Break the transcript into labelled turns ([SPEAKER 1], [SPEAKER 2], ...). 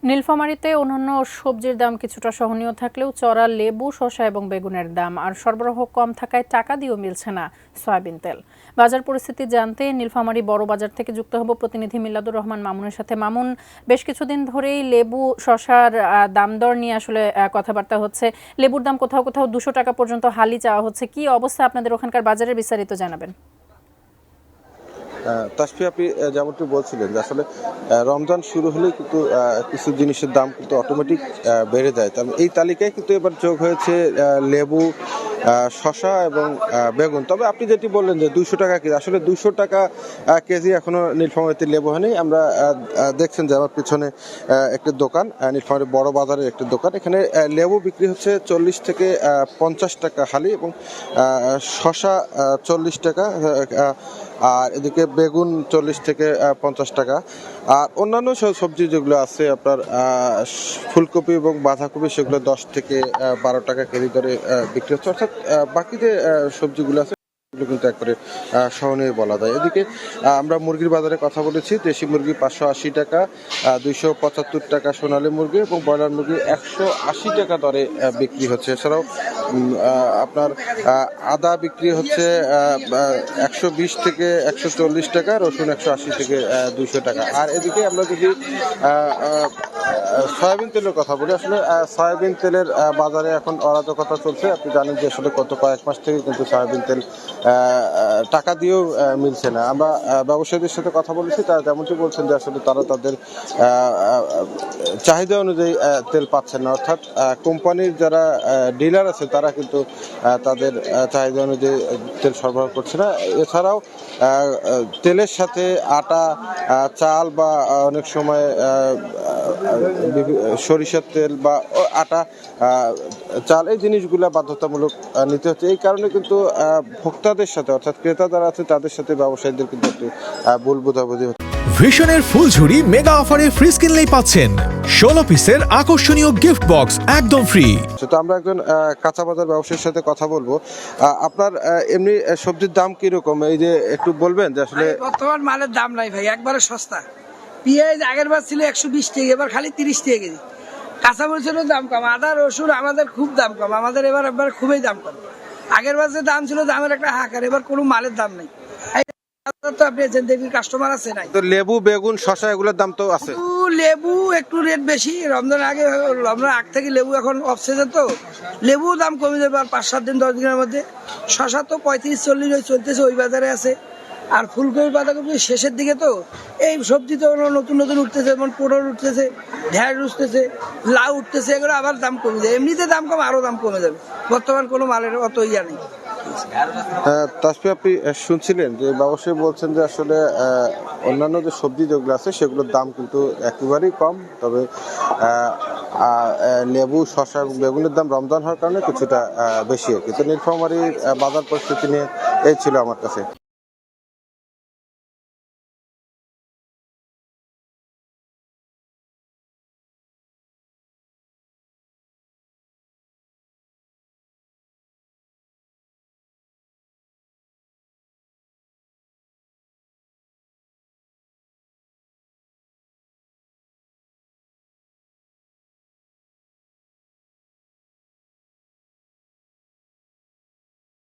[SPEAKER 1] নীলফামারীতে অন্যান্য সবজির দাম কিছুটা সহনীয় থাকলেও চড়া লেবু, শসা এবং বেগুনের দাম আর সরবরাহ কম থাকায় টাকা দিয়েও মিলছে না সয়াবিন তেল। বাজার পরিস্থিতি জানতে নীলফামারী বড় বাজার থেকে যুক্ত হব প্রতিনিধি মিল্লাদুর রহমান মামুনের সাথে। মামুন, বেশ কিছুদিন ধরেই লেবু, শসার দাম দর নিয়ে আসলে কথাবার্তা হচ্ছে। লেবুর দাম কোথাও কোথাও 200 টাকা পর্যন্ত হালি চাওয়া হচ্ছে। কি অবস্থা আপনাদের ওখানকার বাজারে, বিস্তারিত জানাবেন।
[SPEAKER 2] তাসফি, আপনি যেমনটি বলছিলেন যে আসলে রমজান শুরু হলেই কিন্তু কিছু জিনিসের দাম কিন্তু অটোমেটিক বেড়ে যায়। তাহলে এই তালিকায় কিন্তু এবার যোগ হয়েছে লেবু, শসা এবং বেগুন। তবে আপনি যেটি বললেন যে 200 টাকা কেজি, আসলে 200 টাকা কেজি এখনো নীলফামারীতে লেবু হয়নি। আমরা দেখছেন যে আমার পিছনে একটি দোকান, নীলফামারী বড় বাজারের একটি দোকান। এখানে লেবু বিক্রি হচ্ছে 40 থেকে 50 টাকা হালি এবং শসা 40 টাকা, আর এদিকে বেগুন 40 থেকে 50 টাকা। আর অন্যান্য সবজি যেগুলো আছে আপনার ফুলকপি এবং বাঁধাকপি, সেগুলো 10 থেকে 12 টাকা কেজি দরে বিক্রি হচ্ছে। অর্থাৎ বাকি যে সবজিগুলো আছে কিন্তু একবারে সহনীয় বলা যায়। এদিকে আমরা মুরগির বাজারে কথা বলেছি। দেশি মুরগি 580 টাকা, 275 টাকা সোনালী মুরগি এবং ব্রয়লার মুরগি 180 টাকা দরে বিক্রি হচ্ছে। এছাড়াও আপনার আদা বিক্রি হচ্ছে 120 থেকে 140 টাকা, রসুন 180 থেকে 200 টাকা। আর এদিকে আমরা যদি সয়াবিন তেলের কথা বলি, আসলে সয়াবিন তেলের বাজারে এখন অরাজকতা চলছে। আপনি জানেন যে আসলে গত কয়েক মাস থেকে কিন্তু সয়াবিন তেল টাকা দিয়েও মিলছে না। আমরা ব্যবসায়ীদের সাথে কথা বলেছি, তারা যেমনটি বলছেন যে আসলে তারা তাদের চাহিদা অনুযায়ী তেল পাচ্ছেন না। অর্থাৎ কোম্পানির যারা ডিলার আছে তারা কিন্তু তাদের চাহিদা অনুযায়ী তেল সরবরাহ করছে না। এছাড়াও তেলের সাথে আটা, চাল বা অনেক সময় সরিষার তেল বা আটা, চাল, এই জিনিসগুলো বাধ্যতামূলক নিতে হচ্ছে। এই কারণে কিন্তু ভোক্তাদের সাথে, অর্থাৎ ক্রেতা যারা আছে তাদের সাথে ব্যবসায়ীদের কিন্তু একটি ভুল বোঝাবুঝি হচ্ছে।
[SPEAKER 3] ভিশনের ফুলঝুরি মেগা অফারে ফ্রিজ কিনলেই পাচ্ছেন 16 পিসের আকর্ষণীয় গিফট বক্স একদম ফ্রি।
[SPEAKER 2] তো আমরা একজন কাঁচা বাজার ব্যবসায়ীর সাথে কথা বলবো। আপনার এমনি সবজির দাম কিরকম, এই যে একটু বলবেন যে আসলে
[SPEAKER 4] বর্তমান মালের দাম নাই ভাই, একবারে সস্তা। পেঁয়াজ আগের বার ছিল 120 টাকা, এবার খালি 30 টাকা কেজি। কাঁচা মরিচেরও দাম কম, আদা রসুন আমাদের খুব দাম কম, আমাদের এবার খুবই দাম কম। আগের বার যে দাম ছিল দামের একটা হাহাকার, এবার কোনো মালের দাম নেই। কাস্টমার আছে নাই।
[SPEAKER 2] তো লেবু, বেগুন, শসা এগুলোর দাম তো আছে।
[SPEAKER 4] লেবু একটু রেট বেশি, রমজান আগ থেকে লেবু এখন অফ সিজন, তো লেবু দাম কমে যাবে আর 5-7 দিন 10 দিনের মধ্যে। শসা তো 35-40 চলতেছে, ওই বাজারে আছে। আর ফুলকপি, বাঁধাকপি শেষের দিকে, তো এই সবজি তো নতুন নতুন উঠতেছে, যেমন পটল উঠতেছে, ঢেঁড়স উঠতেছে, লাউ উঠতেছে, এগুলো আবার দাম কমে যায়। এমনিতে দাম কম, আরো দাম কমে যাবে। বর্তমান কোনো মালের অত ইয়া নেই।
[SPEAKER 2] তাসফি, আপনি শুনছিলেন যে ব্যবসায়ী বলছেন যে আসলে অন্যান্য যে সবজি যেগুলো আছে সেগুলোর দাম কিন্তু একেবারেই কম। তবে লেবু, শসা এবং বেগুনের দাম রমজান হওয়ার কারণে কিছুটা বেশি। কিন্তু নীলফামারীর বাজার পরিস্থিতি নিয়ে এই ছিল আমার কাছে।